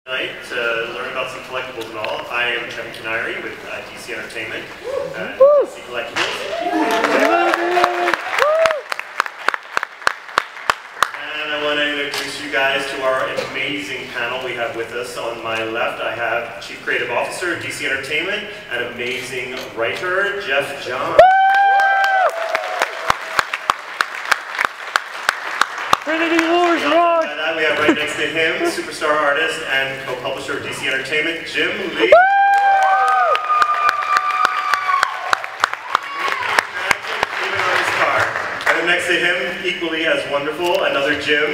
Tonight to learn about some collectibles and all. I am Kevin Canary with DC Entertainment, DC Collectibles. And I want to introduce you guys to our amazing panel we have with us. On my left, I have Chief Creative Officer of DC Entertainment and amazing writer, Jeff John. We have right next to him, superstar artist and co-publisher of DC Entertainment, Jim Lee. And then next to him, equally as wonderful, another Jim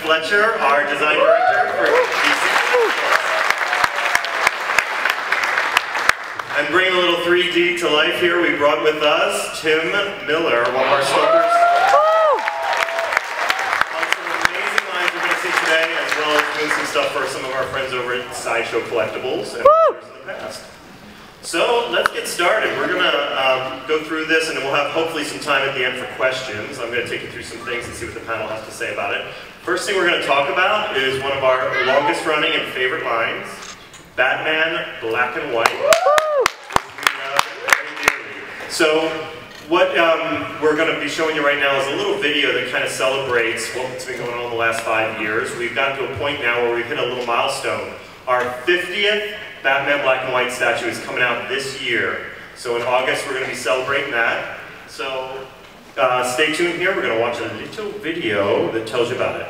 Fletcher, our design director for DC. And bringing a little 3D to life here, we brought with us Tim Miller, one of our smokers. Today, as well as doing some stuff for some of our friends over at Sideshow Collectibles and others in the past. So let's get started. We're going to go through this, and then we'll have hopefully some time at the end for questions. I'm going to take you through some things and see what the panel has to say about it. First thing we're going to talk about is one of our longest running and favorite lines, Batman Black and White. Very dearly. So what we're going to be showing you right now is a little video that kind of celebrates what's been going on the last 5 years. We've gotten to a point now where we've hit a little milestone. Our 50th Batman Black and White statue is coming out this year. So in August, we're going to be celebrating that. So stay tuned here. We're going to watch a little video that tells you about it.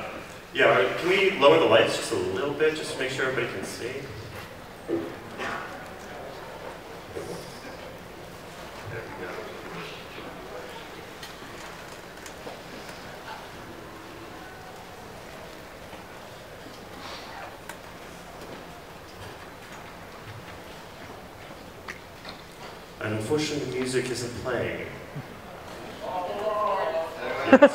Yeah, can we lower the lights just a little bit, just to make sure everybody can see? And unfortunately, the music isn't playing. Yes.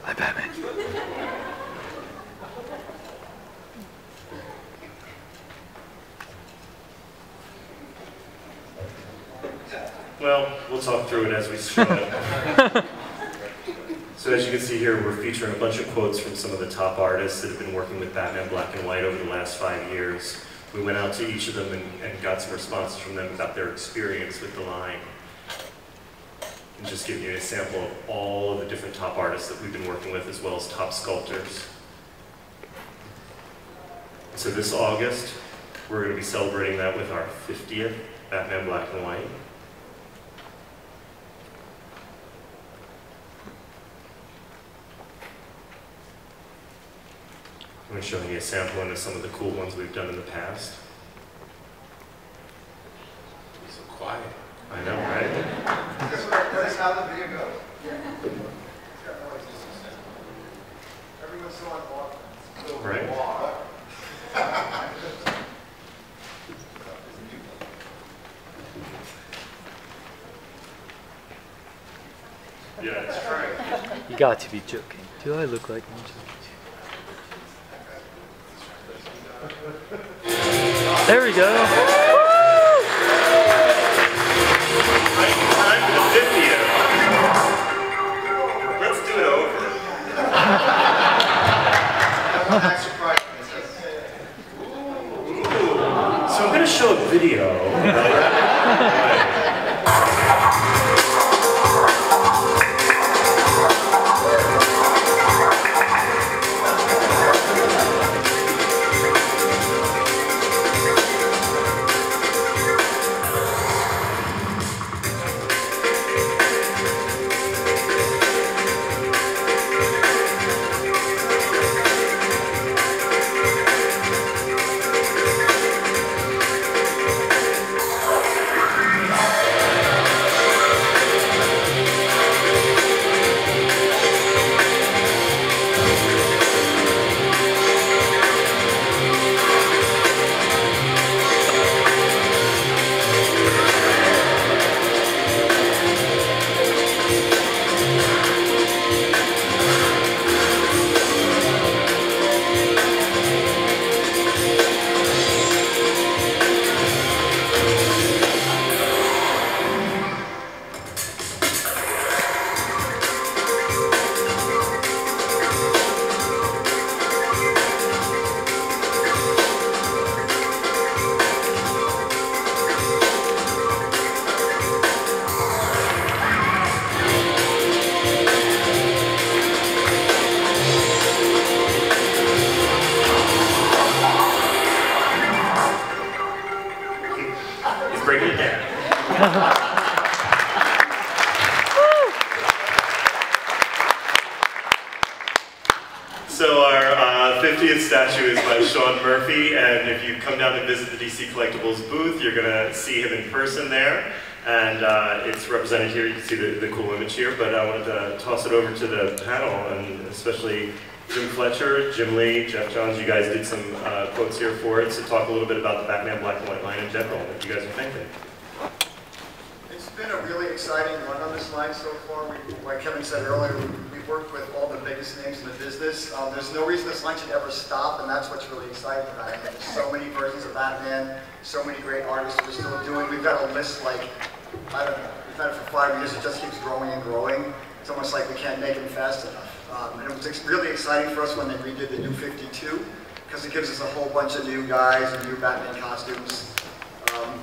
Hi, Batman. Well, we'll talk through it as we show it. So as you can see here, we're featuring a bunch of quotes from some of the top artists that have been working with Batman Black and White over the last 5 years. We went out to each of them and got some responses from them about their experience with the line. And just giving you a sample of all of the different top artists that we've been working with, as well as top sculptors. So this August, we're going to be celebrating that with our 50th Batman Black and White. I'm showing you a sample of some of the cool ones we've done in the past. So quiet. I know, right? That's how the video goes. Everyone's so unblocked. Right. Yeah, it's true. You got to be joking. Do I look like I'm joking? There we go. Right, time for the 50th. Let's do it over. Ooh. So I'm going to show a video. So our 50th statue is by Sean Murphy, and if you come down to visit the DC Collectibles booth, you're going to see him in person there. And it's represented here. You can see the cool image here, but I wanted to toss it over to the panel, and especially Jim Fletcher, Jim Lee, Jeff Johns. You guys did some quotes here for it, so talk a little bit about the Batman Black and White line in general, and what you guys are thinking. It's been a really exciting run on this line so far. Like Kevin said earlier, we've worked with all the biggest names in the business. There's no reason this line should ever stop, and that's what's really exciting about it. There's so many versions of Batman, so many great artists we're still doing. We've got a list like, I don't know, we've had it for 5 years, it just keeps growing and growing. It's almost like we can't make them fast enough. And it was really exciting for us when they redid the new 52, because it gives us a whole bunch of new guys and new Batman costumes.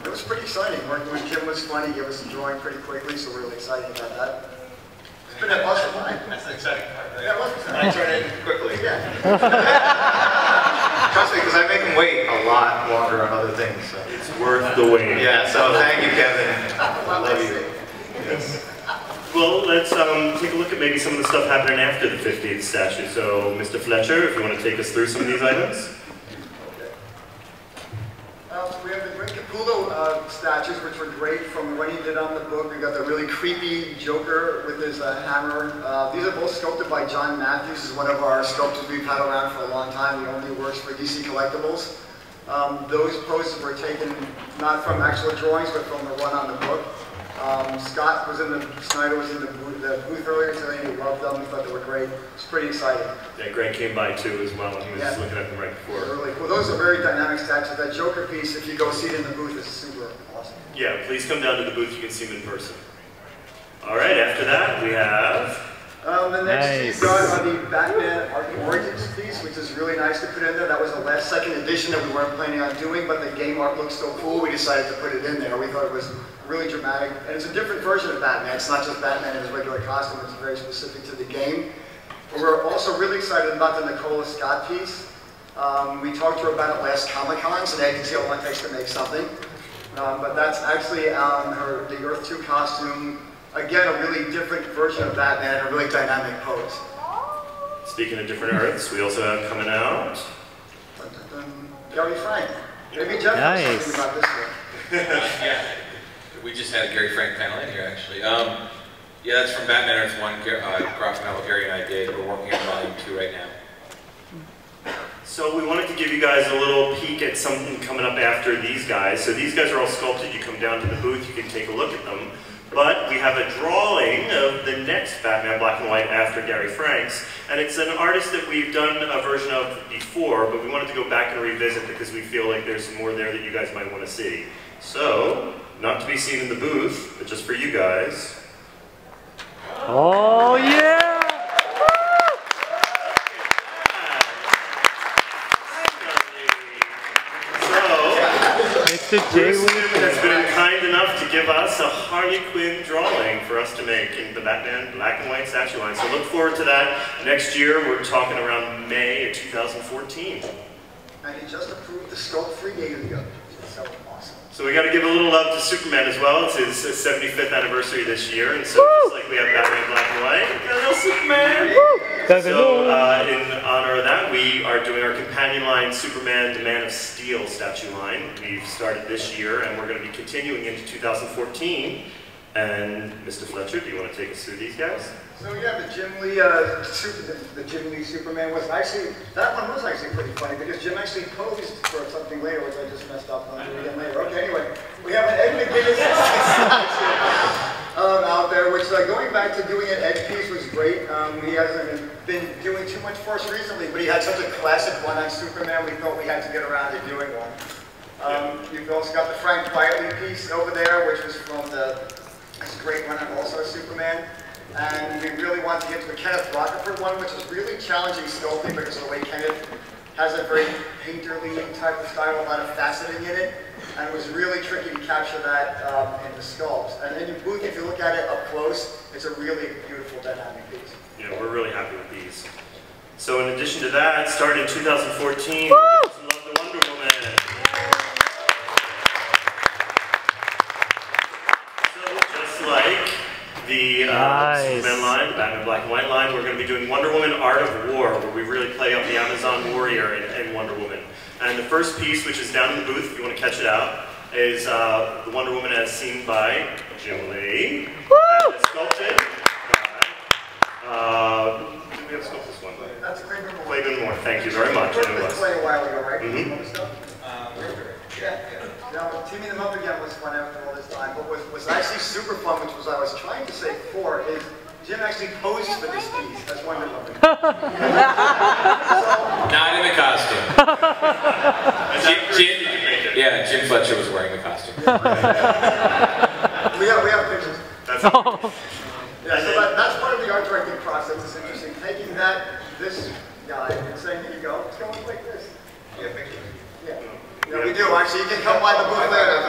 It was pretty exciting. Working with Jim was funny, he gave us some drawing pretty quickly, so we're really excited about that. It's been an awesome line. That's the exciting part, right? Yeah, it was exciting. I turn it quickly. Yeah. Trust me, because I make them wait a lot longer on other things. So. It's worth the wait. Yeah, so thank you, Kevin. I love you. Yes. Well, let's take a look at maybe some of the stuff happening after the 50th statue. So, Mr. Fletcher, if you want to take us through some of these items. We have the Green Capullo statues, which were great from what he did on the book. We got the really creepy Joker with his hammer. These are both sculpted by John Matthews. This is one of our sculptors we've had around for a long time. He only works for DC Collectibles. Those poses were taken not from actual drawings, but from the run on the book. Scott was in the, Snyder was in the booth earlier today, and he loved them. He thought they were great. It's pretty exciting. Yeah, Greg came by too as well, and he was just looking at them right before. Really cool. Those are very dynamic statues. That Joker piece, if you go see it in the booth, is super awesome. Yeah, please come down to the booth. You can see them in person. All right, after that we have... The next piece are the Batman Arkham Origins piece, which is really nice to put in there. That was the last second edition that we weren't planning on doing, but the game art looks so cool, we decided to put it in there. We thought it was really dramatic, and it's a different version of Batman. It's not just Batman in his regular costume, it's very specific to the game. But we're also really excited about the Nicola Scott piece. We talked to her about it last Comic-Con, so they can see how long it takes to make something. But that's actually the Earth 2 costume. Again, a really different version of Batman, a really dynamic pose. Speaking of different Earths, we also have coming out... Dun, dun, dun. Gary Frank. Maybe Jeff knows something about this one. Yeah, we just had a Gary Frank panel in here, actually. Yeah, that's from Batman Earth 1, cross panel Gary and I did. We're working on Volume 2 right now. So we wanted to give you guys a little peek at something coming up after these guys. So these guys are all sculpted. You come down to the booth, you can take a look at them. But we have a drawing of the next Batman Black and White after Gary Frank's, and it's an artist that we've done a version of before, but we wanted to go back and revisit because we feel like there's some more there that you guys might want to see. So, not to be seen in the booth, but just for you guys. Oh yeah! Bruce has been kind enough to give us a Harley Quinn drawing for us to make in the Batman Black and White statue line. So look forward to that next year. We're talking around May of 2014. And he just approved the sculpt 3 days ago. So awesome. So we got to give a little love to Superman as well. It's his 75th anniversary this year, and so just like we have Batman Black and White, we got a little Superman. So in honor of that, we are doing our companion line, Superman, the Man of Steel statue line. We've started this year, and we're going to be continuing into 2014. And Mr. Fletcher, do you want to take us through these guys? So yeah, the Jim Lee, the Jim Lee Superman was actually, that one was actually pretty funny because Jim actually posed for something later, which I just messed up on again later. Okay, anyway, we have an Ed McGuinness out there, which going back to doing an Ed piece was great. He hasn't been doing too much for us recently, but he had such a classic one on Superman, we thought we had to get around to doing one. You've also got the Frank Quietly piece over there, which was from this great one on also Superman. And we really want to get to a Kenneth Rockefeller one, which is really challenging sculpting because of the way Kenneth has a very painterly type of style, a lot of faceting in it. And it was really tricky to capture that in the sculpts. And in your booth, if you look at it up close, it's a really beautiful dynamic piece. Yeah, we're really happy with these. So in addition to that, starting in 2014, we love the Wonder Woman. Nice. Superman line, the Batman Black and White line. We're going to be doing Wonder Woman Art of War, where we really play up the Amazon warrior in Wonder Woman. And the first piece, which is down in the booth, if you want to catch it out, is the Wonder Woman as seen by Jim Lee. And it's sculpted by, did we have sculpted this one? That's Clayton Moore. Clayton Moore, thank you very much. We worked with Clay a while ago, right? Yeah. Now, teaming them up again was fun after all this time, but what was actually super fun, which was I was trying to say before, is Jim actually posed for this piece as Wonder Woman. Not in the costume. Jim Fletcher was wearing the costume. we have pictures. That's Yeah, so that's part of the art directing process. It's interesting. Taking this guy and saying, here you go, it's going like this. You have pictures? Yeah. Yeah, we do. Actually, you can come by the booth later.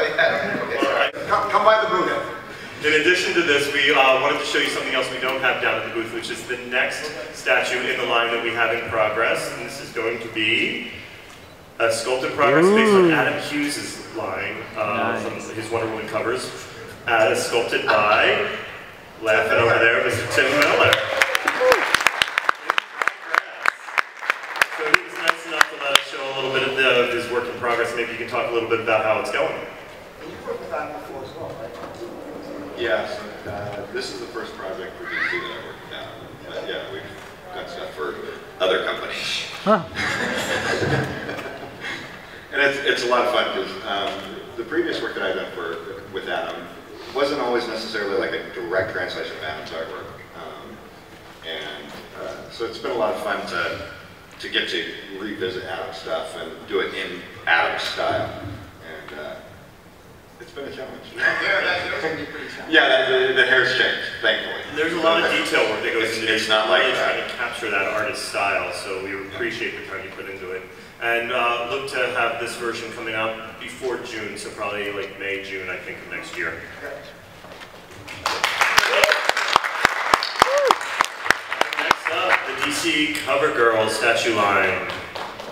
Come by the booth. In addition to this, we wanted to show you something else we don't have down at the booth, which is the next statue in the line that we have in progress. And this is going to be a sculpted progress based on Adam Hughes' line from his Wonder Woman covers, as sculpted by, laughing over there, Mr. Tim Miller. So he was nice enough to let us show a little bit of his work in progress. Maybe you can talk a little bit about how it's going. You've worked with Adam before as well, right? Yeah, so this is the first project for DC that I worked on. But yeah, we've done stuff for other companies. Huh. And it's a lot of fun because the previous work that I've done with Adam wasn't always necessarily like a direct translation of Adam's artwork. So it's been a lot of fun to get to revisit Adam's stuff and do it in Adam's style. And it's been a challenge. Yeah, the hair's changed, thankfully. There's a lot of detail work that goes into It's not like really that. trying to capture that artist's style, so we appreciate the time you put into it. And look to have this version coming out before June, so probably like May, June, I think, of next year. Next up, the DC CoverGirl statue line.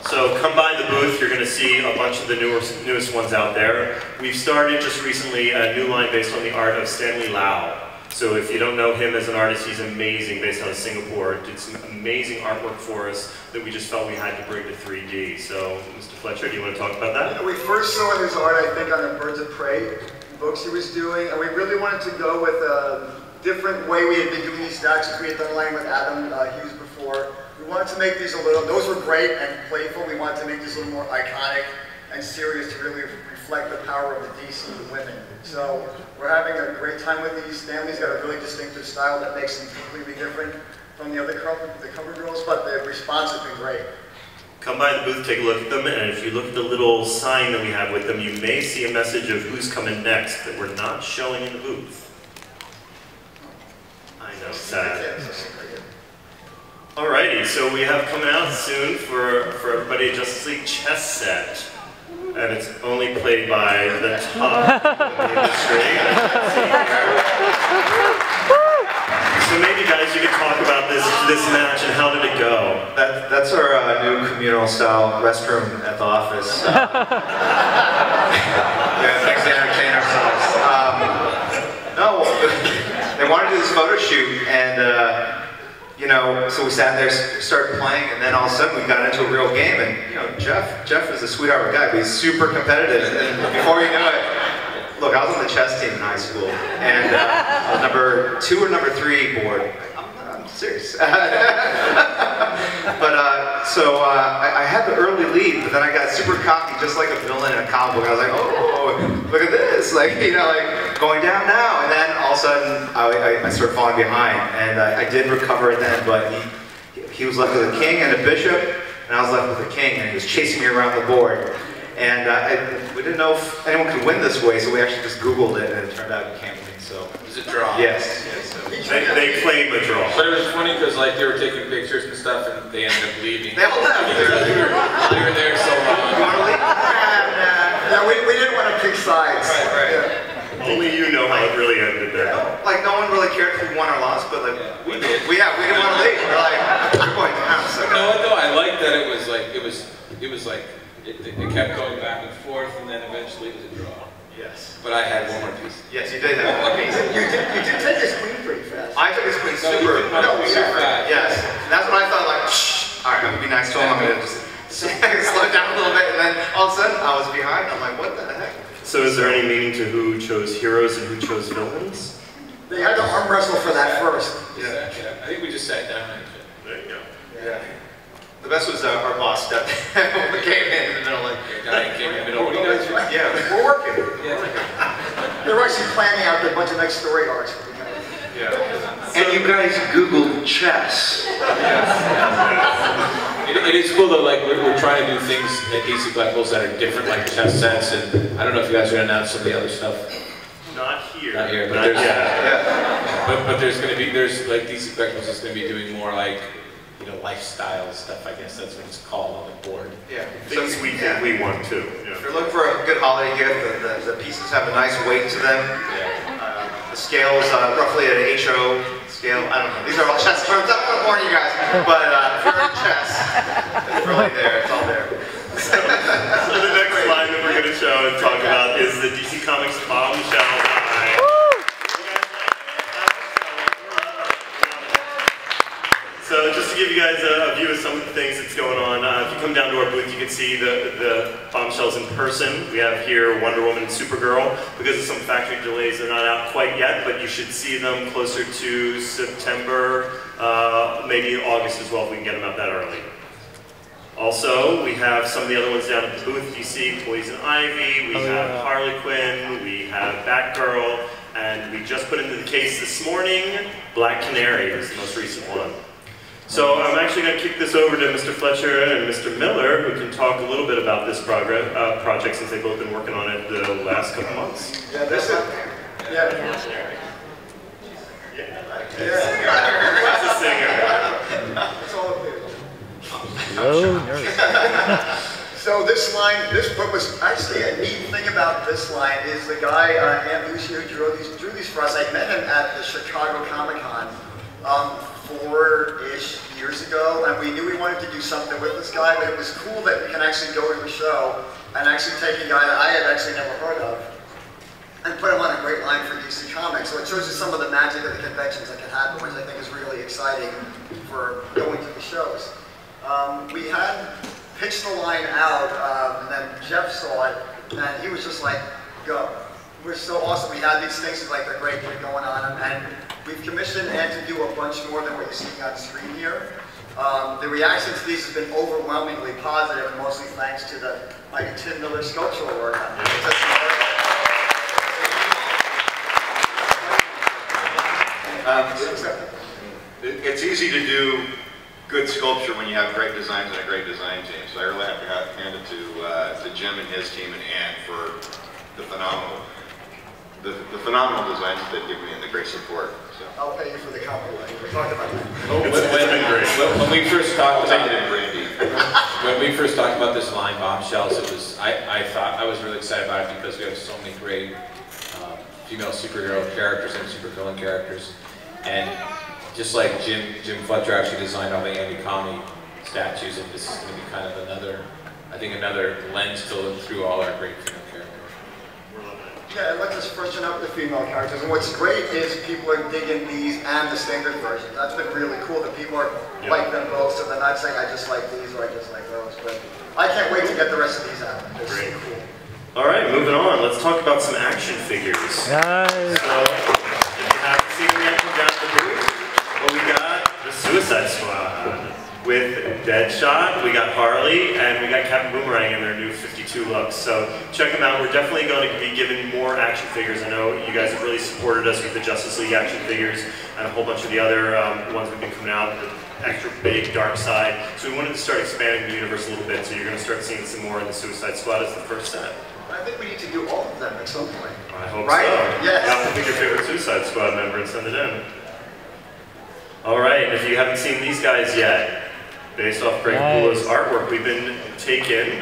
So come by the booth, you're going to see a bunch of the newest ones out there. We've started just recently a new line based on the art of Stanley Lau. So if you don't know him as an artist, he's amazing, based out of Singapore. Did some amazing artwork for us that we just felt we had to bring to 3D. So, Mr. Fletcher, do you want to talk about that? You know, we first saw his art, I think, on the Birds of Prey books he was doing, and we really wanted to go with a different way we had been doing these statues. We had done a line with Adam Hughes before. We wanted to make these a little, those were great and playful. We wanted to make these a little more iconic and serious to really reflect the power of the DC women. So we're having a great time with these. Stanley's got a really distinctive style that makes them completely different from the other cover girls, but the response has been great. Come by the booth, take a look at them, and if you look at the little sign that we have with them, you may see a message of who's coming next that we're not showing in the booth. I know, sad. Alrighty, so we have coming out soon for everybody a Justice League chess set. And it's only played by the top of the industry. So maybe guys, you could talk about this match and how did it go? That's our new communal style restroom at the office. Yeah, thanks to entertain ourselves. No, they wanted to do this photo shoot, and you know, so we sat there, started playing, and then all of a sudden we got into a real game. And you know, Jeff is a sweetheart of a guy, but he's super competitive. And before you know it, look, I was on the chess team in high school, and I was number 2 or number 3 board. I'm serious. So I had the early lead, but then I got super cocky, just like a villain in a comic book. I was like, oh, look at this, like, you know, like going down now. And then all of a sudden, I started falling behind, and I did recover it then. But he was left with a king and a bishop, and I was left with a king, and he was chasing me around the board. And we didn't know if anyone could win this way, so we actually just Googled it, and it turned out you can't win. So It was a draw. yes. They claim a draw. But it was funny because like they were taking pictures and stuff, and they ended up leaving. They all left. They were there so long. You want to leave? Yeah, we didn't want to pick sides. Right. Yeah. Only you know how it really ended there. Like no one really cared if we won or lost, but like We did. we didn't want to leave. We're like, we're going down. So You know what though? I like that it was like it kept going back and forth, and then eventually it was a draw. yes, But I had one more piece. yes, you did have one piece. You did take his queen pretty fast. I took his queen super. Yes. And that's what I thought, like, shh. All right, I'm gonna be nice to him. I'm gonna just slow down a little bit, and then all of a sudden I was behind. I'm like, what the heck? So is there any meaning to who chose heroes and who chose villains? They had to arm wrestle for that first. Yeah. I think we just sat down and There you go. Yeah. The best was our boss stepped in. We came in the middle, like, guy came in the middle. What do you guys do? yeah, we're working. They're actually planning out a bunch of next story arcs for the guy. Yeah. And you guys Googled chess. It is cool though, like we're trying to do things at DC Collectibles that are different, like chess sets, and I don't know if you guys are going to announce some of the other stuff. Not here. Not here, but Not there's, yet. but there's going to be, there's like DC Collectibles is going to be doing more like, you know, lifestyle stuff, I guess that's what it's called on the board. Yeah. Things we think we want to. Yeah. If you're looking for a good holiday gift, the pieces have a nice weight to them. The scale is roughly an HO scale. I don't know. These are all chess terms. I'm going to warn you guys. But if you're in chess, it's really there. It's all there. So the next line that we're going to show and talk about is the DC Comics Bombshells line. So just to give you guys a view of some of the things that's going on, if you come down to our booth, you can see the Bombshells in person. We have here Wonder Woman and Supergirl. Because of some factory delays, they're not out quite yet, but you should see them closer to September, maybe August as well, if we can get them out that early. Also, we have some of the other ones down at the booth. You see Poison Ivy, we have Harley Quinn, we have Batgirl, and we just put into the case this morning, Black Canary is the most recent one. So I'm actually going to kick this over to Mr. Fletcher and Mr. Miller, who can talk a little bit about this project since they've both been working on it the last couple months. Yeah, this is. Yeah. That's a singer. It's all up there. Hello, nerd. So this line, what was actually a neat thing about this line is the guy, Ant Lucia, who drew these for us. I met him at the Chicago Comic-Con 4-ish years ago, and we knew we wanted to do something with this guy, but it was cool that we can actually go to a show and actually take a guy that I had actually never heard of and put him on a great line for DC Comics. So it shows you some of the magic of the conventions that can happen, which I think is really exciting for going to the shows. We had pitched the line out, and then Jeff saw it, and he was just like, go. We're so awesome. We had these things, like they're great, we're going on them, and we've commissioned Ant to do a bunch more than what you're seeing on screen here. The reaction to these has been overwhelmingly positive, and mostly thanks to the mighty Tim Miller sculptural work. It's easy to do good sculpture when you have great designs and a great design team. So I really have to hand it to Jim and his team and Ann for the phenomenal designs that they've given me and the great support. So. I'll pay you for the compliment. We talked about that. When we first talked about this line, Bombshells, it was I was really excited about it because we have so many great female superhero characters and supervillain characters, and just like Jim Fletcher actually designed all the Andy Kami statues, and this is going to be kind of another lens to look through all our great female characters. Yeah, it lets us freshen up the female characters, and what's great is people are digging these and the standard version. That's been really cool that people are like them both, so they're not saying I just like these or I just like those. But I can't wait to get the rest of these out. They're so cool. All right, moving on. Let's talk about some action figures. Nice. So, if you haven't seen the action down the booth, well, we got the Suicide Squad with Deadshot, we got Harley, and we got Captain Boomerang in their new 52 looks. So check them out. We're definitely going to be giving more action figures. I know you guys have really supported us with the Justice League action figures and a whole bunch of the other ones we've been coming out, the extra big Dark Side. So we wanted to start expanding the universe a little bit, so you're going to start seeing some more in the Suicide Squad as the first set. I think we need to do all of them at some point. I hope right? So. Yes. You have to pick your favorite Suicide Squad member and send it in. All right, if you haven't seen these guys yet, based off Greg Capullo's artwork, we've been taking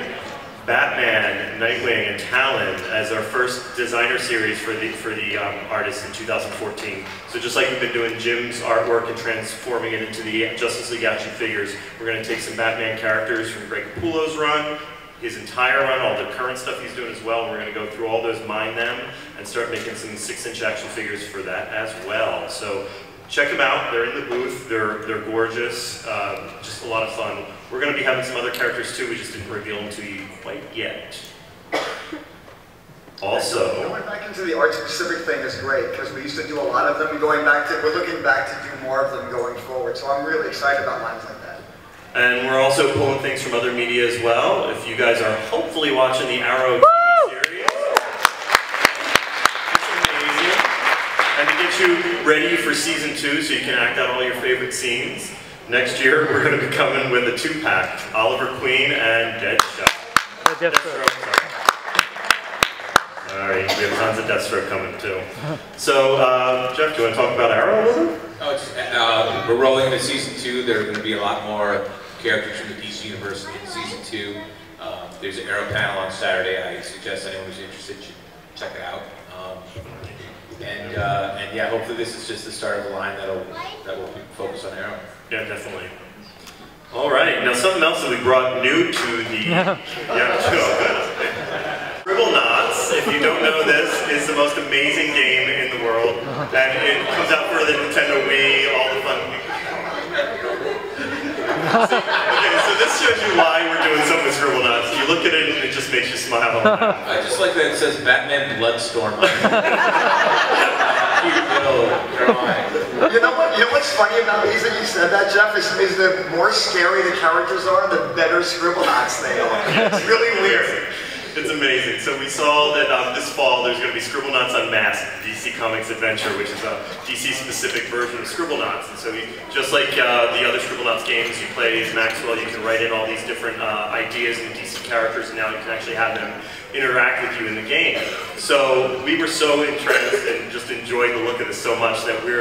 Batman, Nightwing, and Talon as our first designer series for the artists in 2014. So just like we've been doing Jim's artwork and transforming it into the Justice League action figures, we're going to take some Batman characters from Greg Capullo's run, his entire run, all the current stuff he's doing as well, and we're going to go through all those, mine them, and start making some 6-inch action figures for that as well. So check them out. They're in the booth. They're gorgeous. Just a lot of fun. We're going to be having some other characters too. We just didn't reveal them to you quite yet. Also, going back into the art-specific thing is great because we used to do a lot of them. And we're looking back to do more of them going forward. So I'm really excited about lines like that. And we're also pulling things from other media as well. If you guys are hopefully watching the Arrow TV series, it's amazing. And to get you ready for season 2 so you can act out all your favorite scenes, next year we're going to be coming with a 2-pack, Oliver Queen and Deathstroke. Sorry, we have tons of Deathstroke coming too. So, Jeff, do you want to talk about Arrow a little bit? Oh, we're rolling into season 2. There are going to be a lot more characters from the DC universe in season 2. There's an Arrow panel on Saturday. I suggest anyone who's interested should check it out. And yeah, hopefully this is just the start of a line that will focus on Arrow. Yeah, definitely. All right, now something else that we brought new to the Scribble Knots, if you don't know this, is the most amazing game in the world, and it comes out for the Nintendo Wii, all the fun. Okay, so this shows you why we're doing something with Scribble Knots. You look at it and it just makes you smile. I just like that it says Batman Bloodstorm. You know what's funny about these that you said that, Jeff, is the more scary the characters are, the better Scribble Knots they are. It's really weird. It's amazing. So we saw that this fall there's going to be Scribble Knots Unmasked, DC Comics Adventure, which is a DC-specific version of Scribble Knots. And so just like the other Scribble Knots games you play as Maxwell, you can write in all these different ideas and DC characters, and now you can actually have them interact with you in the game. So we were so interested and just enjoyed the look of this so much that we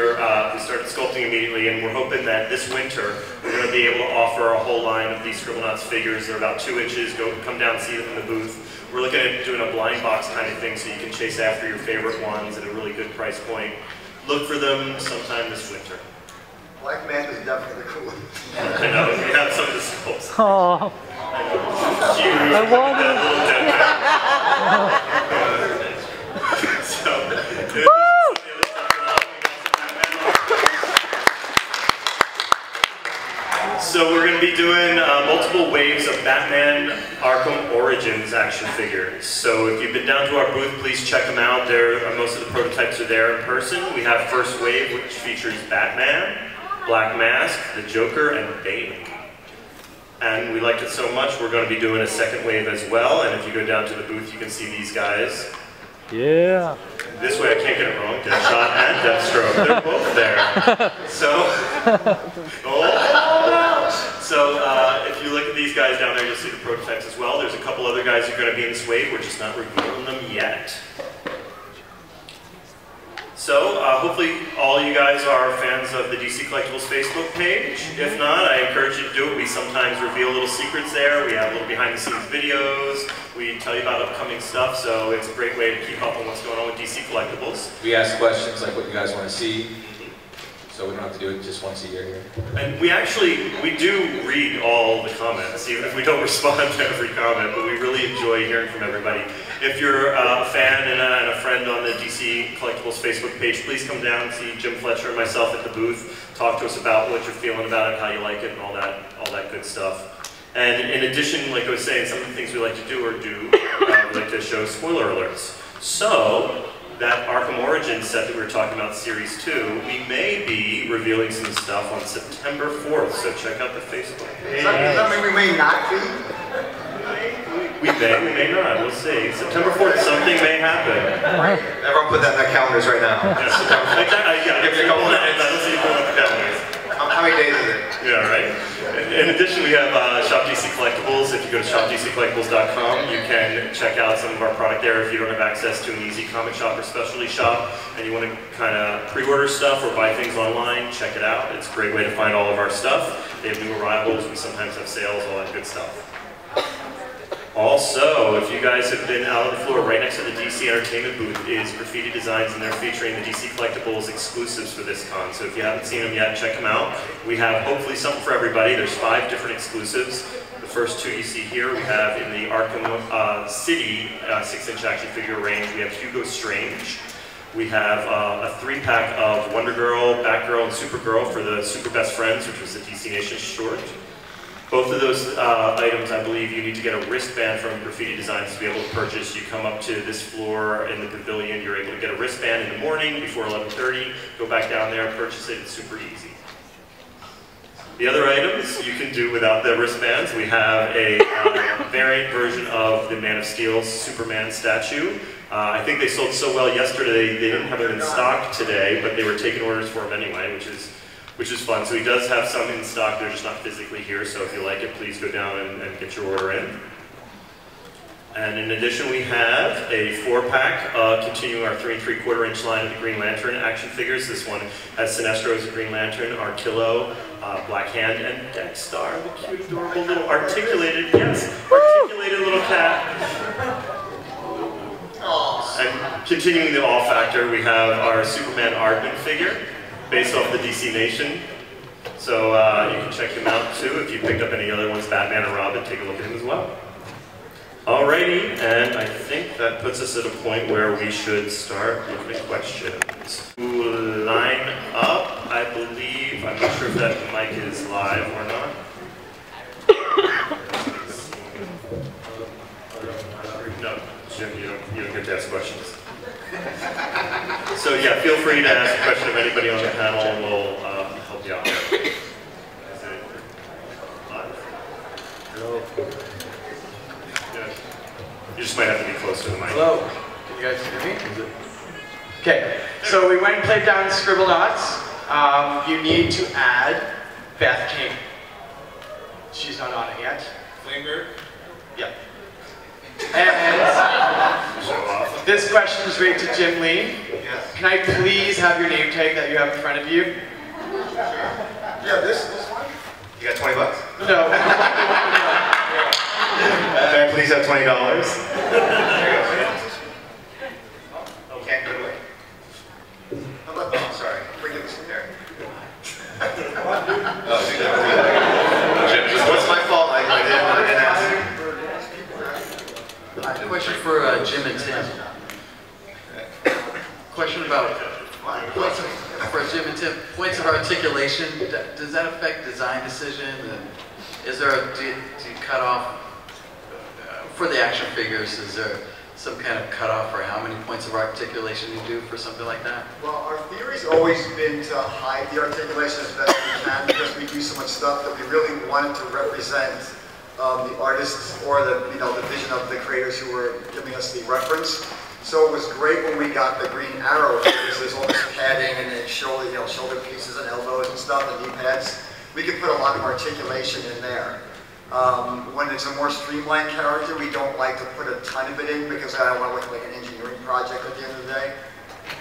started sculpting immediately, and we're hoping that this winter we're going to be able to offer a whole line of these Scribble Knots figures. They're about 2 inches. Come down and see them in the booth. We're looking at doing a blind box kind of thing so you can chase after your favorite ones at a really good price point. Look for them sometime this winter. Black Man is definitely cool. I know, we have some of the sculpts. Oh. I want it. So we're going to be doing multiple waves of Batman Arkham Origins action figures. So if you've been down to our booth, please check them out. Most of the prototypes are there in person. We have first wave, which features Batman, Black Mask, the Joker, and Bane. And we liked it so much, we're going to be doing a second wave as well. And if you go down to the booth, you can see these guys. Yeah. This way I can't get it wrong. Deadshot and Deathstroke. They're both there. So if you look at these guys down there, you'll see the prototypes as well. There's a couple other guys who are going to be in this wave. We're just not revealing them yet. So hopefully all you guys are fans of the DC Collectibles Facebook page. If not, I encourage you to do it. We sometimes reveal little secrets there. We have little behind the scenes videos. We tell you about upcoming stuff. So it's a great way to keep up on what's going on with DC Collectibles. We ask questions like what you guys want to see. So we don't have to do it just once a year here. And we do read all the comments, even if we don't respond to every comment, but we really enjoy hearing from everybody. If you're a fan and a friend on the DC Collectibles Facebook page, please come down and see Jim Fletcher and myself at the booth. Talk to us about what you're feeling about it, how you like it, and all that good stuff. And in addition, like I was saying, some of the things we like to do we like to show spoiler alerts. So, that Arkham Origins set that we were talking about, Series 2, we may be revealing some stuff on September 4th, so check out the Facebook page. Does that mean we may not be? We may not, we'll see. September 4th, something may happen. Everyone put that in their calendars right now. Yeah, give me a couple minutes. I don't see you pulling up the calendars. How many days is it? Yeah, right. In addition, we have Shop DC Collectibles. If you go to shopdccollectibles.com, you can check out some of our product there if you don't have access to an easy comic shop or specialty shop and you want to kind of pre-order stuff or buy things online, check it out. It's a great way to find all of our stuff. They have new arrivals. We sometimes have sales, all that good stuff. Also, if you guys have been out on the floor, right next to the DC Entertainment booth is graffiti designs, and they're featuring the DC Collectibles exclusives for this con. So if you haven't seen them yet, check them out. We have hopefully something for everybody. There's 5 different exclusives. The first 2 you see here, we have in the Arkham City 6-inch action figure range, we have Hugo Strange. We have a 3-pack of Wonder Girl, Batgirl, and Supergirl for the Super Best Friends, which was the DC Nation short. Both of those items, I believe, you need to get a wristband from Graffiti Designs to be able to purchase. You come up to this floor in the pavilion, you're able to get a wristband in the morning before 11:30, go back down there, purchase it, it's super easy. The other items you can do without the wristbands. We have a variant version of the Man of Steel's Superman statue. I think they sold so well yesterday, they didn't have it in stock today, but they were taking orders for him anyway, which is fun. So he does have some in stock, they're just not physically here, so if you like it, please go down and get your order in. And in addition, we have a 4-pack, continuing our 3 3/4 inch line of the Green Lantern action figures. This one has Sinestro as a Green Lantern, Arkillo, Black Hand, and Dexstar, the cute, adorable little articulated little cat. And continuing the all factor, we have our Superman Aardman figure, based off the DC Nation. So you can check him out too. If you picked up any other ones, Batman and Robin, take a look at him as well. Alrighty, and I think that puts us at a point where we should start looking at questions. Line up, I believe. I'm not sure if that mic is live or not. No, Jim, you don't get to ask questions. So yeah, feel free to ask a question of anybody on the panel, and we'll help you out. Is it live? Hello. Yeah. You just might have to be close to the mic. Hello. Can you guys hear me? Okay. So we went and played down Scribble Dots. You need to add Beth King. She's not on it yet. Flamer? Yep. And this question is rated to Jim Lee. Yes. Can I please have your name tag that you have in front of you? Yeah, this one? You got 20 bucks? No. May I please have $20? There you go. Can't go away. How about that? Sorry, bring it this there. What's my fault? I didn't ask. Question for Jim and Tim. Question about for Jim and Tim. Points of articulation. Does that affect design decision? And is there do you cut off for the action figures? Is there some kind of cutoff for how many points of articulation you do for something like that? Well, our theory's always been to hide the articulation as best we can because we do so much stuff that we really wanted to represent the artists or the the vision of the creators who were giving us the reference. So it was great when we got the Green Arrow because there's all this padding and then shoulder pieces and elbows and stuff and knee pads. We could put a lot of articulation in there. When it's a more streamlined character, we don't like to put a ton of it in because I don't want to look like an engineering project at the end of the day.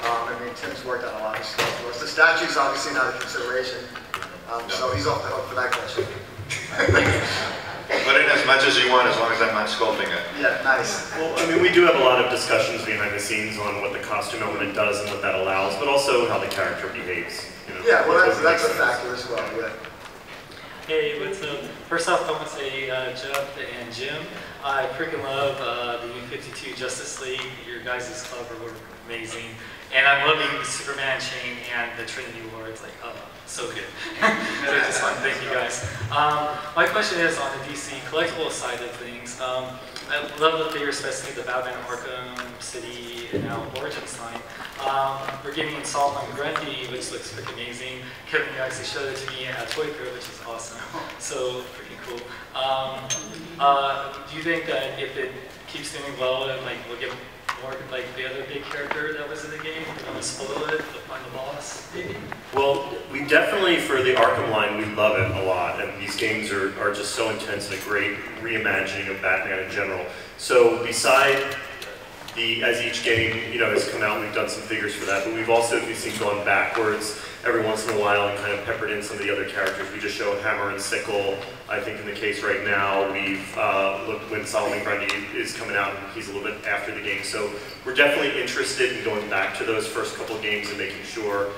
I mean, Tim's worked on a lot of stuff for us. The statue's obviously not a consideration, so he's off the hook for that question. Put in as much as you want, as long as I'm not sculpting it. Yeah, nice. Well, I mean, we do have a lot of discussions behind the scenes on what the costume element does and what that allows, but also how the character behaves. Yeah, well, that's a factor as well, yeah. Hey, what's up? First off, I want to say Jeff and Jim, I freaking love the New 52 Justice League. Your guys' cover were amazing. And I'm loving the Superman chain and the Trinity War. It's like, oh, so good. So just fun. Thank you guys. My question is on the DC collectible side of things. I love the figures, especially the Batman Arkham City and now Origins line. We're getting Solomon Grundy, which looks freaking amazing. Kevin, you actually showed it to me at Toy Fair, which is awesome. So freaking cool. Do you think that if it keeps doing well, like we'll get more like the other big character that was in the game? We're gonna spoil it, the final boss, maybe? Well, we definitely, for the Arkham line, we love it a lot, and these games are just so intense and a great reimagining of Batman in general. So beside as each game has come out, we've done some figures for that, but we've also, if you've seen, gone backwards every once in a while and kind of peppered in some of the other characters. We just showed Hammer and Sickle. I think in the case right now, we've looked when Solomon Grundy is coming out, and he's a little bit after the game. So we're definitely interested in going back to those first couple of games and making sure,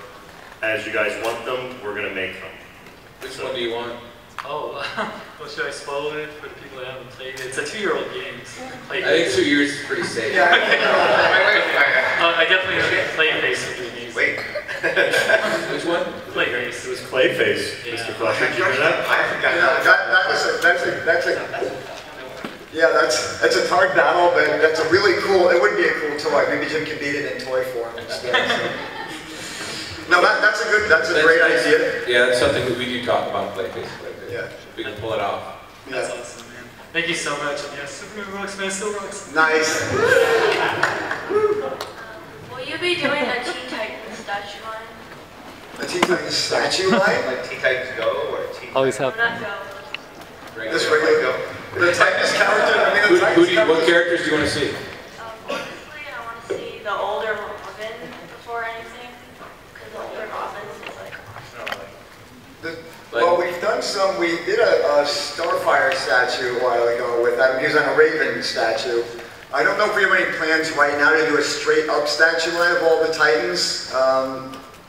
as you guys want them, we're going to make them. Which one do you want? Oh, well, should I spoil it for the people that haven't played it? It's a 2-year-old game, so play I think 2 years is pretty safe. Yeah, Wait. I definitely Clayface would be amazing. Wait. Which one? Clayface. It was Clayface, Yeah. Mr. Fletcher. Did you hear that? I haven't got that's a hard battle, but that's a really cool, it would be a cool toy. Maybe Jim can beat it in toy form instead. So. No, that's a great idea. Yeah, that's something that we do talk about, Clayface. Yeah. We can pull it off. That's awesome, man. Thank you so much. And yes, Superman rocks, man, still rocks. Nice. Will you be doing a Teen Titans statue line? A Teen Titans statue line? Like Teen Titans Go or Teen Always Or have. not go? This regular Go. The Titans character, I mean, the Titans What characters do you want to see? Honestly, I want to see the older Robin before anything. Because the older Robin is like... Well, we've done some, we did a Starfire statue a while ago with that. He was on a Raven statue. I don't know if we have any plans right now to do a straight up statue line of all the Titans.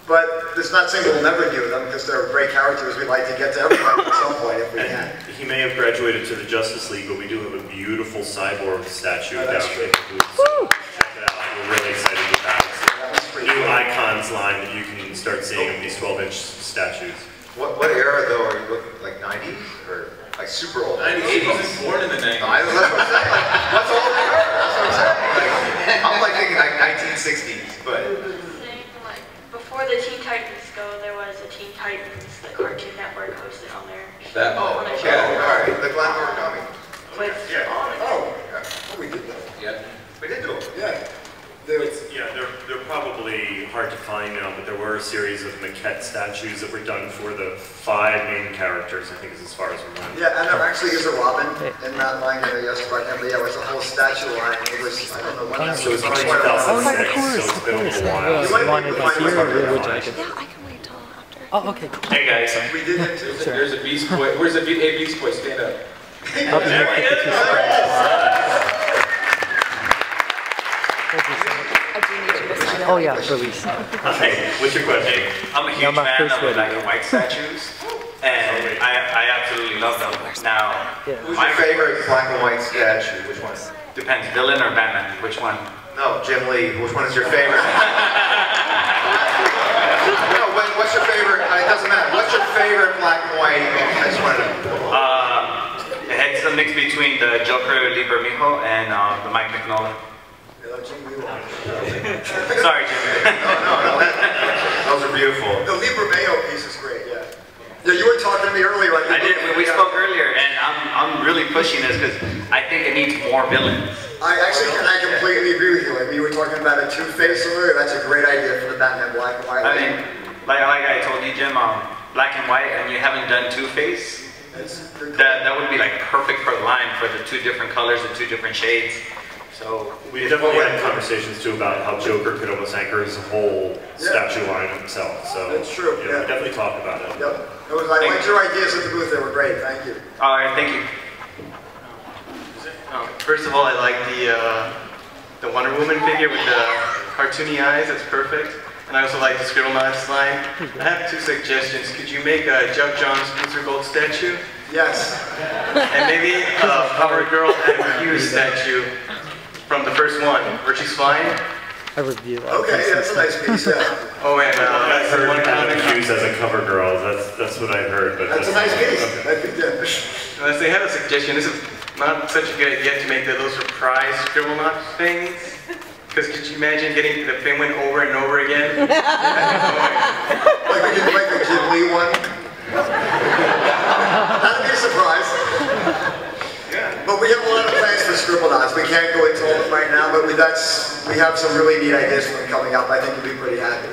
But it's not saying we'll never do them because they're great characters. We'd like to get to everybody at some point if we can. He may have graduated to the Justice League, but we do have a beautiful cyborg statue down that's in true. the booth. So check it out. We're really excited with that. It's a new icons line that you can start seeing of these 12-inch statues. What era though are you looking, like 90s or like super old? 90s. He wasn't born in the 90s. That's what I'm saying. Like, what's older than her? That's what I'm saying. Like, I'm like thinking like 1960s, but. Saying, like, before the Teen Titans Go, there was a Teen Titans, the Cartoon Network hosted on there. That, On a show. Yeah, all right. The Glamour Comic. With all the Oh, we did that. yeah. We did do it. Yeah. They're probably hard to find now, but there were a series of maquette statues that were done for the 5 main characters, I think is as far as we went. Yeah, and there actually is a Robin in that line there, yes, right now. But yeah, it was a whole statue line. It was, I don't know when. So it's probably quite a while. 2006, so it's been a little while. You might wanted be to see fine or with would you like it? Yeah, I can wait till after. Oh, okay. Hey guys. We did it too. There's a Beast Boy. Where's the Beast Boy? Stand up. I'll be here 52 seconds. Thank you so much. Oh yeah, release. Okay, what's your question? I'm a huge Yeah, my fan first of the video. black and white statues, and I absolutely love them. Now, Yeah. Who's your favorite black and white statue? Which one? depends, villain or Batman, which one? No, Jim Lee. Which one is your favorite? No, what's your favorite? It doesn't matter. What's your favorite black and white? I just wanted to. It's a mix between the Joker Liber Mijo and the Mike McNulty. Sorry, Jim. No. Those are beautiful. The Liber Mayo piece is great, yeah. Yeah, you were talking to me earlier. Like, I did. We spoke earlier, and I'm really pushing this because I think it needs more villains. I completely agree with you. Like, we were talking about a Two-Face earlier. That's a great idea for the Batman black and white. I mean, like I told you, Jim, black and white, and you haven't done Two-Face. That would be like perfect for the line for the 2 different colors and 2 different shades. So We definitely had conversations too about how Joker could almost anchor his whole statue line himself. So That's true, We yeah. definitely talked about it. Yep. I liked your ideas at the booth. They were great. Thank you. all right, thank you. First of all, I like the Wonder Woman figure with the cartoony eyes. That's perfect. And I also like the Scribble Knots line. I have 2 suggestions. Could you make a Jeff Johns Booster Gold statue? Yes. And maybe a Power Girl and Hughes statue from the first one, where she's flying. I review that. Okay, that's a nice piece. Yeah. Oh, and I heard one Adam comic. Hughes as a cover girl. That's what I heard. But That's a nice piece. I think, yeah. Unless they have a suggestion, this is not such a good idea to make the little surprise Scribble Knots things. Because could you imagine getting the penguin over and over again? Like the Jim Lee one. That'd be a surprise. But we have a lot of plans for Scribble Knots. We can't go into all of them right now, but we have some really neat ideas for them coming up. I think you'll be pretty happy.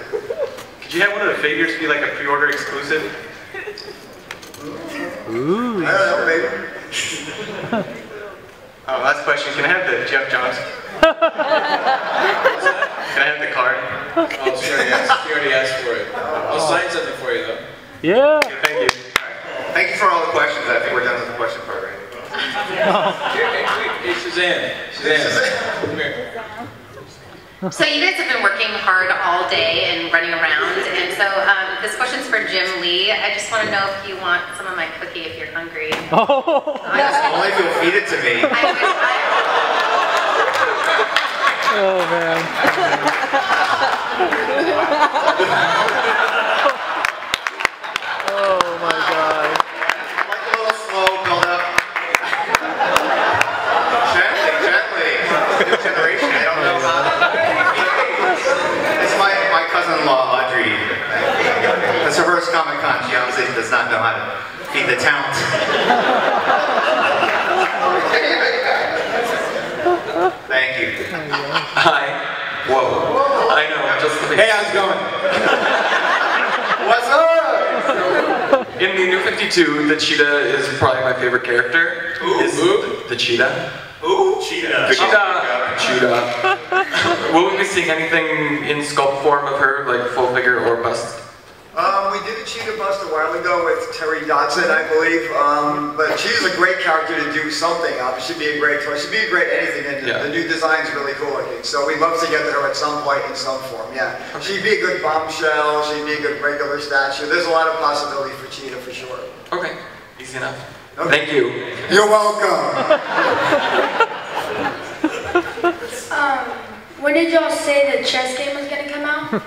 Could you have one of the figures be like a pre-order exclusive? Ooh. I don't know, maybe. Last question. Can I have the Jeff Johns? Can I have the card? Oh, she already asked for it. I'll sign something for you though. Yeah. Okay, thank you. Thank you for all the questions. I think we're done with the question part, right? Hey, Suzanne. Come here. So you guys have been working hard all day and running around, and so this question's for Jim Lee. I just want to know if you want some of my cookie if you're hungry. Oh. Only if you'll feed it to me. Oh man. Oh my god. Like a little slow build up. Gently. New generation, I don't know how. It's my cousin-in-law, Audrey. That's her first Comic-Con. She obviously does not know how to feed the talent. Thank you. Hi. Whoa. I know, just Hey, how's it going? What's up? in the New 52, the cheetah is probably my favorite character. The cheetah. Ooh, cheetah. Cheetah. Will we be seeing anything in sculpt form of her, like full figure or bust? We did a cheetah bust a while ago with Terry Dodson, I believe. But she's a great character to do something. She'd be a great toy. She'd be a great anything, and the new design's really cool looking. So we'd love to get to her at some point in some form. Yeah, she'd be a good bombshell. She'd be a good regular statue. There's a lot of possibility for cheetah for sure. Okay, easy enough. Okay. Thank you. You're welcome. When did y'all say the chess game was gonna come out?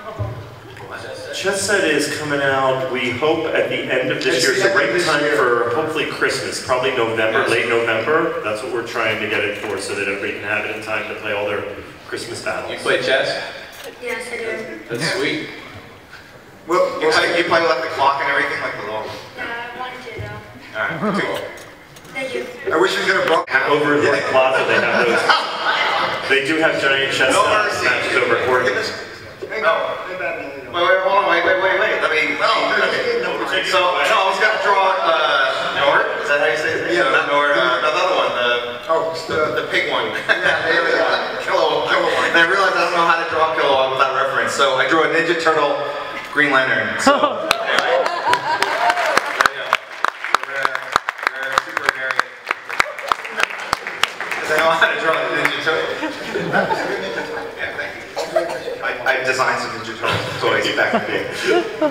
Chess set is coming out, we hope, at the end of this year, so right in time for hopefully Christmas, probably November, late November. That's what we're trying to get it for, so that everybody can have it in time to play all their Christmas battles. You play chess? Yes, I do. That's sweet. Well, you play like the clock and everything, like the little... Yeah, I wanted to though. Alright, cool. Thank you. I wish we could have brought... Over in the plaza, they have those. They do have giant chess matches over at Oregon. Wait, hold on, wait. Let me. So, I was gonna draw Nord. Is that how you say it? Yeah, not Nord. Another one. The pig one. Yeah, Kilowog. And I realized I don't know how to draw Kilowog without reference. So I drew a Ninja Turtle Green Lantern. So anyway. There you go. Rare super variant. Because I know how to draw a Ninja Turtle. Yeah, thank you. I designed some Ninja Turtle toys back in the day.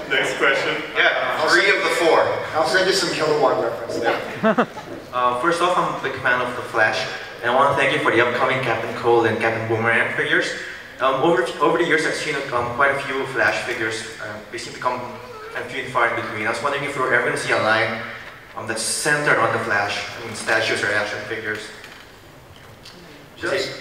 Next question. Yeah, 3 of the 4. I'll send you some Kilowog references. First off, I'm a big fan of The Flash, and I want to thank you for the upcoming Captain Cold and Captain Boomerang figures. Over the years, I've seen quite a few Flash figures. They seem to come few and far in between. I was wondering if you're ever going to see a line that's centered on the Flash, statues or action figures.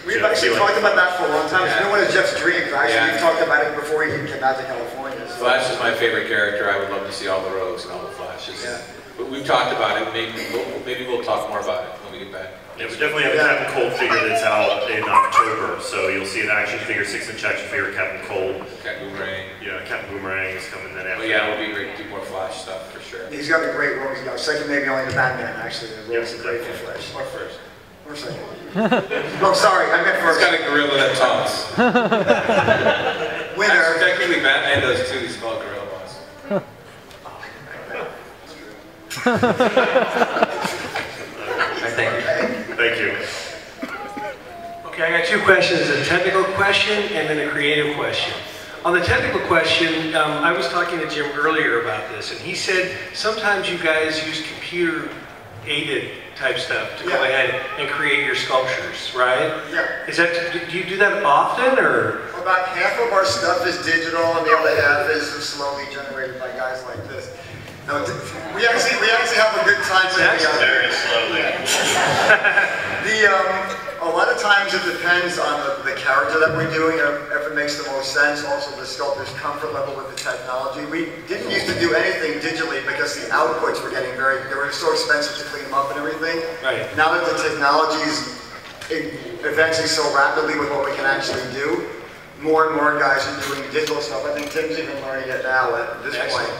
We've actually talked about that for a long time. It's been one of Jeff's dreams. Actually, we've talked about it before he even came out to California. So. Flash is my favorite character. I would love to see all the Rogues and all the Flashes. Yeah. But we've talked about it. Maybe we'll talk more about it when we get back. Yeah, we definitely have a Captain Cold figure that's out in October. So you'll see an action figure, 6-inch action figure, Captain Cold. Captain Boomerang. Yeah, Captain Boomerang is coming then after. Well, yeah, it would be great to do more Flash stuff for sure. He's got a great role. He's got second, maybe only the Batman. Actually, the role's great for Flash. Or first. Or second. Oh, sorry, I meant first. He's got a gorilla that talks. Winner. Actually, technically, Batman does too. He's called Gorilla Boss. Thank you. Okay, I got 2 questions, a technical question and then a creative question. On the technical question, I was talking to Jim earlier about this, and he said sometimes you guys use computer-aided type stuff to go ahead and create your sculptures, right? Yeah. Is that, do you do that often, or? About half of our stuff is digital, and the other half is slowly generated by guys like this. No, we actually have a good time with it. Very slowly. A lot of times it depends on the character that we're doing, if it makes the most sense. Also, the sculptor's comfort level with the technology. We didn't used to do anything digitally because the outputs were getting they were so expensive to clean them up and everything. Right. Now that the technology's advancing so rapidly with what we can actually do, more and more guys are doing digital stuff. I think Tim's even learning it now at this point.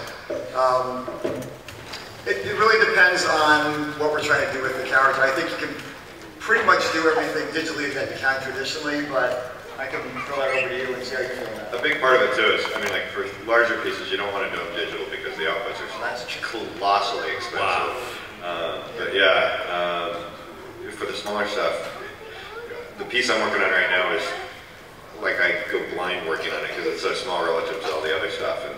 It really depends on what we're trying to do with the character. I think you can pretty much do everything digitally that you can traditionally, but I can throw that over to you and see how you feel about A big part of it too is, I mean, like for larger pieces, you don't want to do them digital because the outputs are colossally expensive. Wow. But yeah, for the smaller stuff, the piece I'm working on right now is like I go blind working on it because it's so small relative to all the other stuff, and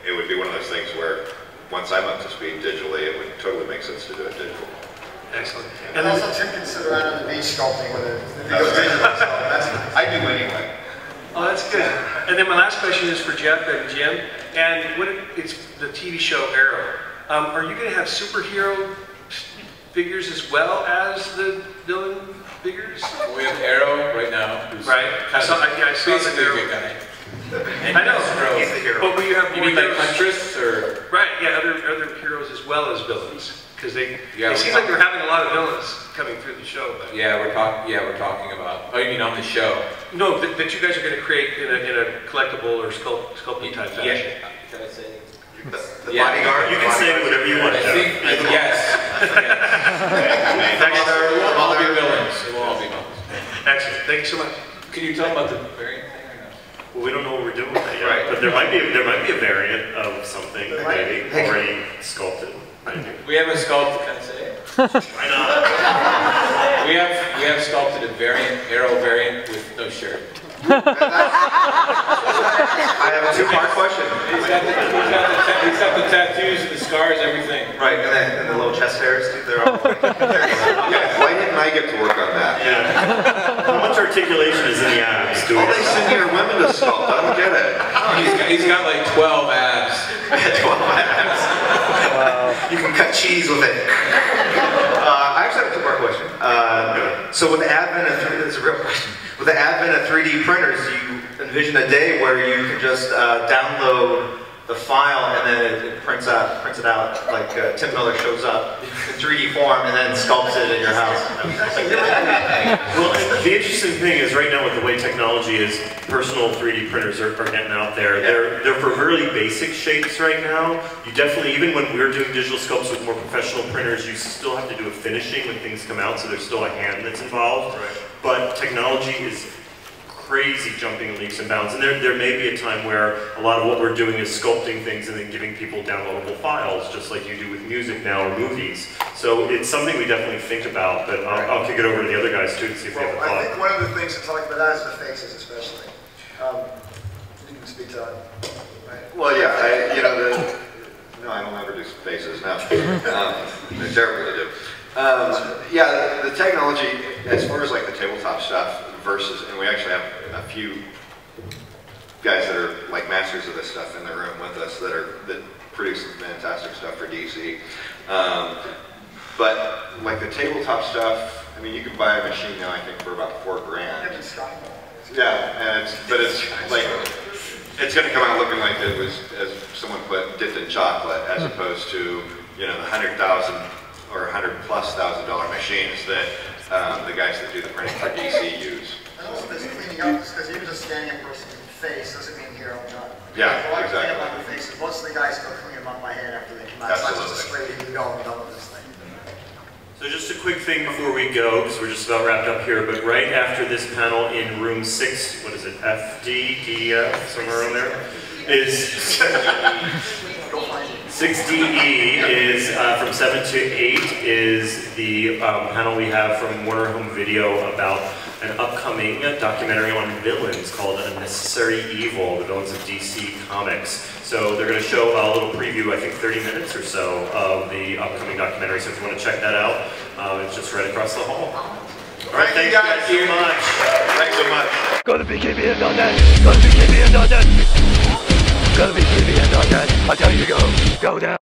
it would be one of those things where once I'm up to speed digitally, it would totally make sense to do it digital. Excellent. And also Tim can sit around on the beach sculpting with it. I do anyway. Oh, that's good. And then my last question is for Jeff and Jim. And it's the TV show Arrow. Are you going to have superhero figures as well as the villain figures? We have Arrow right now. Right. I saw the good guy. I know. He's the hero. But will you have you more mean like heroes? Huntress or? Right. Yeah. Other heroes as well as villains. Because it we're seems like we're having a lot of villains coming through the show. But. Yeah, we're talking about. Oh, you mean on the show? No, that you guys are going to create in a collectible or sculpting type fashion. Yeah. Can I say? The bodyguard. You can say whatever you want. Yes. All be villains. It will all be villains. Excellent. Thank you so much. Can you talk about the variant thing or no? Well, we don't know what we're doing with that yet. Right. But there might be a variant of something maybe already sculpted. We have a sculpted. Can I say? Why not? We have sculpted a Arrow variant with no shirt. I have a two-part question. He's got the tattoos and the scars, everything. Right, and the little chest hairs, too, they're all Yeah, why didn't I get to work on that? Yeah. How much articulation is in the abs? All they send here are women to sculpt. I don't get it. He's got like 12 abs. 12 abs. Wow. You can cut cheese with it. I actually have a two-part question. So with the advent of 3D, that's a real question. With the advent of 3D printers, you envision a day where you can just download the file and then it prints it out like Tim Miller shows up in 3D form and then sculpts it in your house. Well, the interesting thing is right now with the way technology is, personal 3D printers are getting out there. They're for really basic shapes right now. You definitely, even when we're doing digital sculpts with more professional printers, you still have to do a finishing when things come out, so there's still a hand that's involved. Right. But technology is crazy jumping leaps and bounds, and there may be a time where a lot of what we're doing is sculpting things and then giving people downloadable files, just like you do with music now or movies. So it's something we definitely think about, but I'll kick it over to the other guys too to see if they have a thought. I think one of the things to talk about that is the faces, especially. You can speak to that. Right. Well, yeah, no, I don't ever do faces now. They're terrible to do. Yeah, the technology, as far as like the tabletop stuff versus, and we actually have a few guys that are like masters of this stuff in the room with us that produce some fantastic stuff for DC. But like the tabletop stuff, I mean, you can buy a machine now, I think, for about $4 grand. Yeah, and it's like, it's going to come out looking like it was, as someone put, dipped in chocolate, as opposed to, the $100,000 or $100,000+ machines that the guys that do the printing for DC use. And also there's cleaning up, because even just scanning a person's face doesn't mean here I'm done. Yeah, a lot of exactly. cleaning up on the faces. Most of the guys still clean them up by hand after they come out. It's not just a spray, here you go, I'm done with this thing. So just a quick thing before we go, because we're just about wrapped up here, but right after this panel in room 6, what is it, FD, DF, somewhere around there, is 6DE is from 7 to 8 is the panel we have from Warner Home Video about an upcoming documentary on villains called Unnecessary Evil, the villains of DC Comics. So they're going to show a little preview, I think 30 minutes or so, of the upcoming documentary. So if you want to check that out, it's just right across the hall. All right, thank you guys so much. Thanks so much. Go to BKBN.net. Go to BKBN.net. Go to BKBN.net. I tell you to go. Go down.